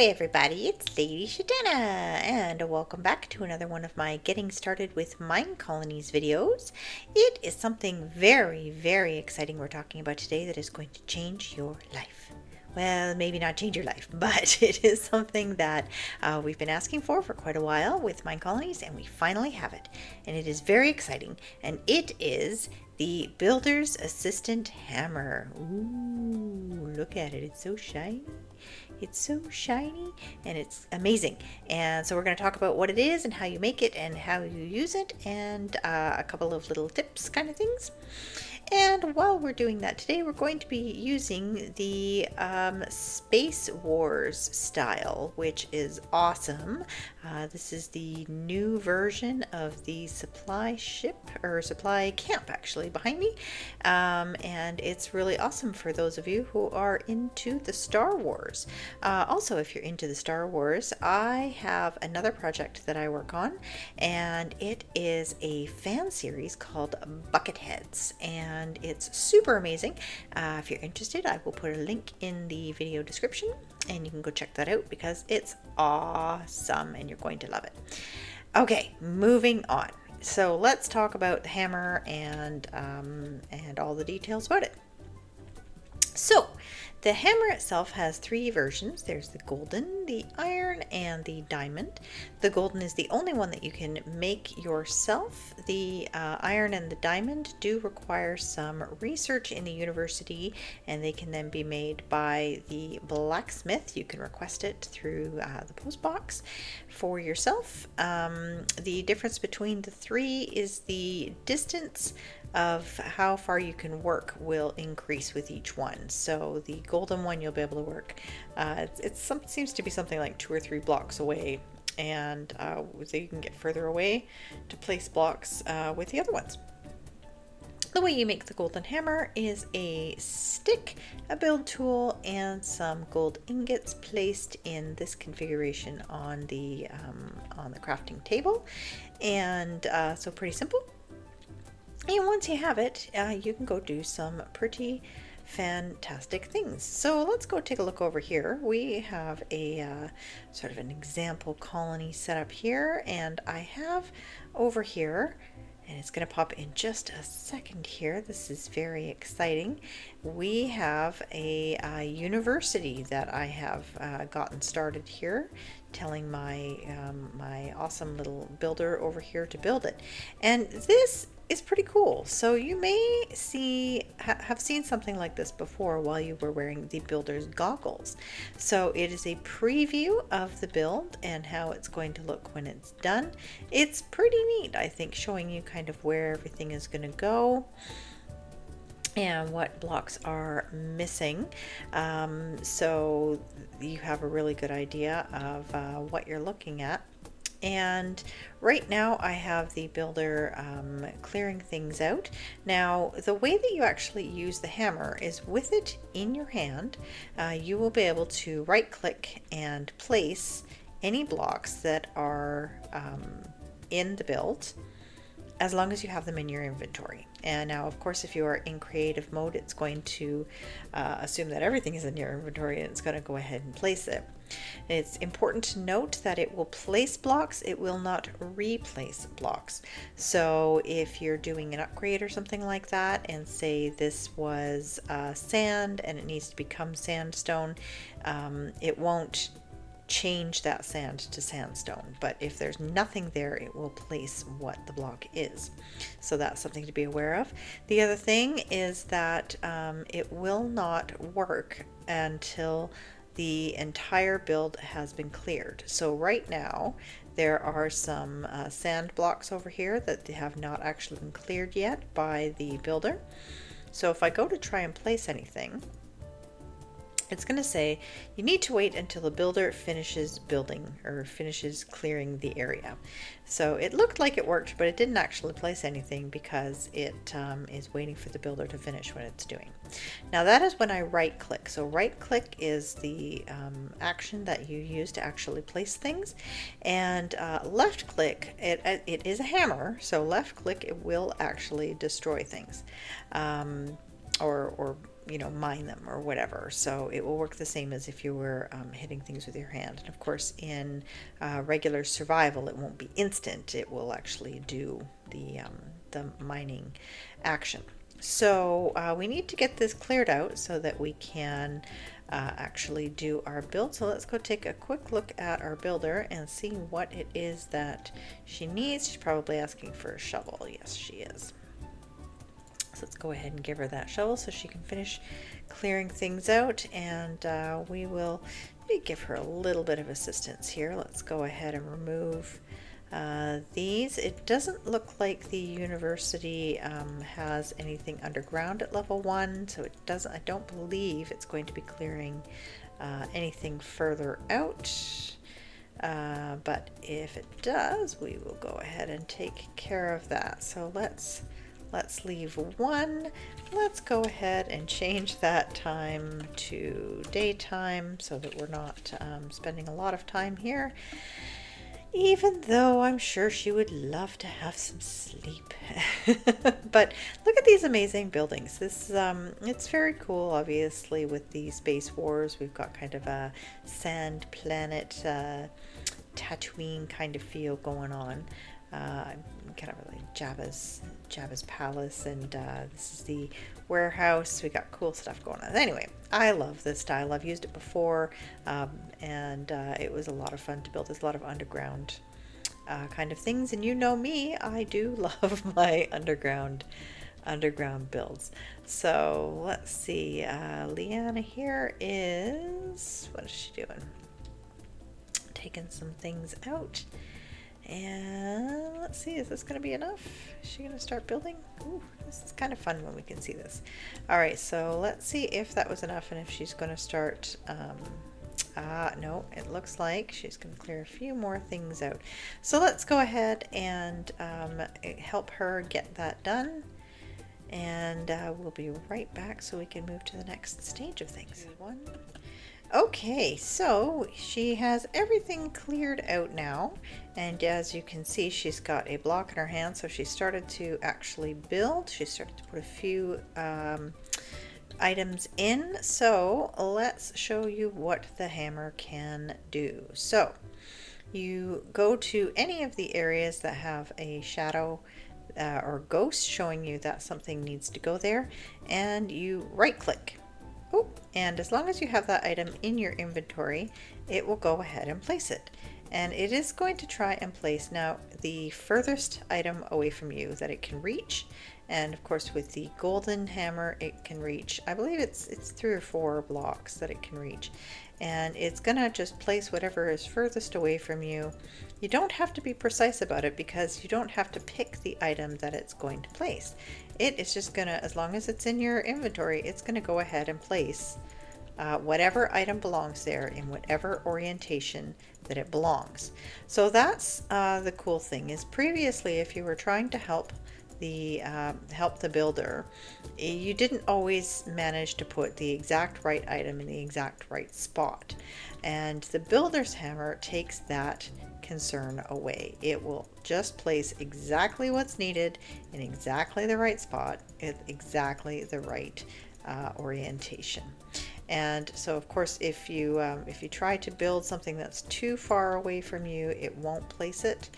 Everybody, it's Lady Shadana, and welcome back to another one of my Getting Started with Minecolonies videos. It is something very exciting we're talking about today that is going to change your life. Well, maybe not change your life, but it is something that we've been asking for quite a while with Minecolonies, and we finally have it. And it is very exciting, and it is the Builder's Assistant Hammer. Ooh, look at it, it's so shiny. It's so shiny and it's amazing. And so we're going to talk about what it is and how you make it and how you use it, and a couple of little tips kind of things. And while we're doing that today, we're going to be using the Space Wars style, which is awesome. This is the new version of the supply ship, or supply camp actually, behind me. And it's really awesome for those of you who are into the Star Wars. Also, if you're into the Star Wars, I have another project that I work on, and it is a fan series called Bucketheads, and it's super amazing. If you're interested, I will put a link in the video description, and you can go check that out because it's awesome and you're going to love it. Okay, moving on. So let's talk about the hammer and all the details about it. So the hammer itself has three versions. There's the golden, the iron, and the diamond. The golden is the only one that you can make yourself. The iron and the diamond do require some research in the university, and they can then be made by the blacksmith. You can request it through the post box for yourself. The difference between the three is the distance of how far you can work will increase with each one. So the golden one you'll be able to work, seems to be something like 2 or 3 blocks away, and so you can get further away to place blocks with the other ones. The way you make the golden hammer is a stick, a build tool, and some gold ingots placed in this configuration on the crafting table, and so pretty simple. And once you have it, you can go do some pretty fantastic things. So let's go take a look over here. We have a sort of an example colony set up here, and I have over here, and it's going to pop in just a second here. This is very exciting. We have a university that I have gotten started here, telling my my awesome little builder over here to build it. And this is pretty cool. So you may have seen something like this before while you were wearing the builder's goggles. So it is a preview of the build and how it's going to look when it's done. It's pretty neat, I think, showing you kind of where everything is going to go and what blocks are missing, so you have a really good idea of what you're looking at. And right now I have the builder clearing things out. Now the way that you actually use the hammer is with it in your hand. You will be able to right click and place any blocks that are in the build, as long as you have them in your inventory. And now, of course, if you are in creative mode, it's going to assume that everything is in your inventory, and it's going to go ahead and place it. It's important to note that it will place blocks, it will not replace blocks. So if you're doing an upgrade or something like that, and say this was sand and it needs to become sandstone, it won't change that sand to sandstone, but if there's nothing there, it will place what the block is. So that's something to be aware of. The other thing is that it will not work until the entire build has been cleared. So right now there are some sand blocks over here that they have not actually been cleared yet by the builder. So if I go to try and place anything, it's going to say you need to wait until the builder finishes building or finishes clearing the area. So it looked like it worked, but it didn't actually place anything because it is waiting for the builder to finish what it's doing. Now that is when I right click. So right click is the action that you use to actually place things, and left click, it is a hammer, so left click, it will actually destroy things, or you know, mine them or whatever. So it will work the same as if you were hitting things with your hand. And of course, in regular survival, it won't be instant. It will actually do the mining action. So we need to get this cleared out so that we can actually do our build. So let's go take a quick look at our builder and see what it is that she needs. She's probably asking for a shovel. Yes, she is. So let's go ahead and give her that shovel so she can finish clearing things out, and we will give her a little bit of assistance here. Let's go ahead and remove these. It doesn't look like the university has anything underground at level 1, so it doesn't, I don't believe it's going to be clearing anything further out. But if it does, we will go ahead and take care of that. So let's leave 1. Let's go ahead and change that time to daytime so that we're not spending a lot of time here, even though I'm sure she would love to have some sleep. But look at these amazing buildings. This it's very cool. Obviously, with the space wars, we've got kind of a sand planet Tatooine kind of feel going on. Kind of like Jabba's palace, and this is the warehouse. We got cool stuff going on. Anyway, I love this style. I've used it before, and it was a lot of fun to build. There's a lot of underground kind of things, and you know me, I do love my underground builds. So let's see, Leanna here is, what is she doing? Taking some things out. And let's see, is this going to be enough? Is she going to start building? Ooh, this is kind of fun when we can see this. All right, so let's see if that was enough and if she's going to start. No, it looks like she's going to clear a few more things out. So let's go ahead and help her get that done. And we'll be right back so we can move to the next stage of things. Okay, so she has everything cleared out now, and as you can see, she's got a block in her hand, so she started to actually build. She started to put a few items in. So let's show you what the hammer can do. So you go to any of the areas that have a shadow or ghost showing you that something needs to go there, and you right click. Oh, and as long as you have that item in your inventory, it will go ahead and place it. And it is going to try and place now the furthest item away from you that it can reach. And of course, with the golden hammer, it can reach, I believe it's 3 or 4 blocks that it can reach. And it's gonna just place whatever is furthest away from you. You don't have to be precise about it because you don't have to pick the item that it's going to place. It is just gonna, as long as it's in your inventory, it's gonna go ahead and place whatever item belongs there in whatever orientation that it belongs. So that's the cool thing is previously, if you were trying to help the builder, you didn't always manage to put the exact right item in the exact right spot, and the builder's hammer takes that concern away. It will just place exactly what's needed in exactly the right spot at exactly the right orientation. And so of course, if you try to build something that's too far away from you, it won't place it,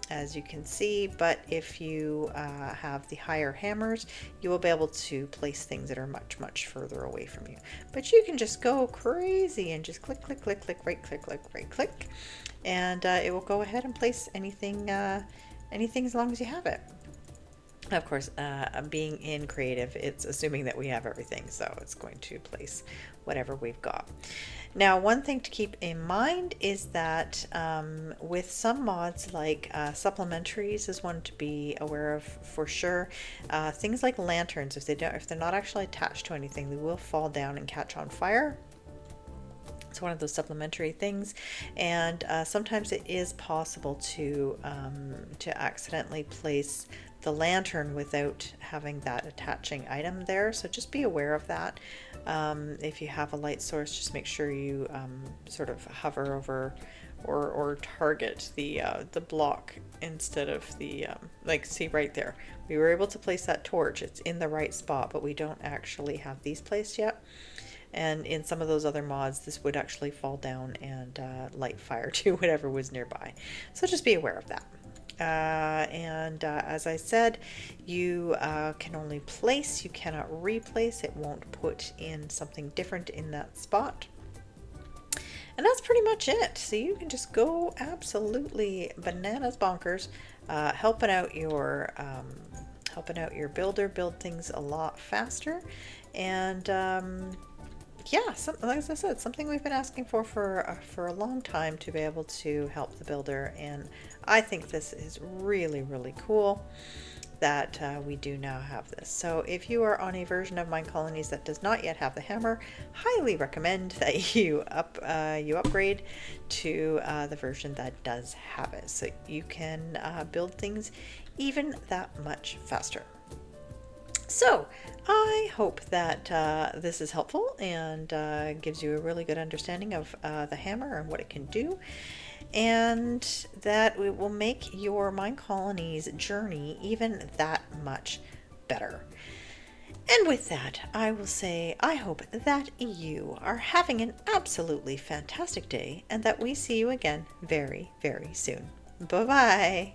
as you can see. But if you have the higher hammers, you will be able to place things that are much further away from you. But you can just go crazy and just click, right click, and it will go ahead and place anything as long as you have it. Of course, being in creative, it's assuming that we have everything, so it's going to place whatever we've got. Now, one thing to keep in mind is that with some mods, like supplementaries is one to be aware of for sure. Things like lanterns, if they're not actually attached to anything, they will fall down and catch on fire. It's one of those supplementary things, and sometimes it is possible to accidentally place the lantern without having that attaching item there. So just be aware of that. If you have a light source, just make sure you sort of hover over or target the block instead of the like, see right there, we were able to place that torch. It's in the right spot, but we don't actually have these placed yet. And in some of those other mods, this would actually fall down and light fire to whatever was nearby. So just be aware of that. As I said, you can only place, you cannot replace. It won't put in something different in that spot. And that's pretty much it. So you can just go absolutely bananas bonkers, helping out your builder build things a lot faster. And yeah, like I said, something we've been asking for a long time, to be able to help the builder, and I think this is really, really cool that we do now have this. So if you are on a version of Minecolonies that does not yet have the hammer, highly recommend that you upgrade to the version that does have it, so you can build things even that much faster. So I hope that this is helpful and gives you a really good understanding of the hammer and what it can do, and that it will make your Minecolonies journey even that much better. And with that, I will say I hope that you are having an absolutely fantastic day, and that we see you again very, very soon. Bye-bye.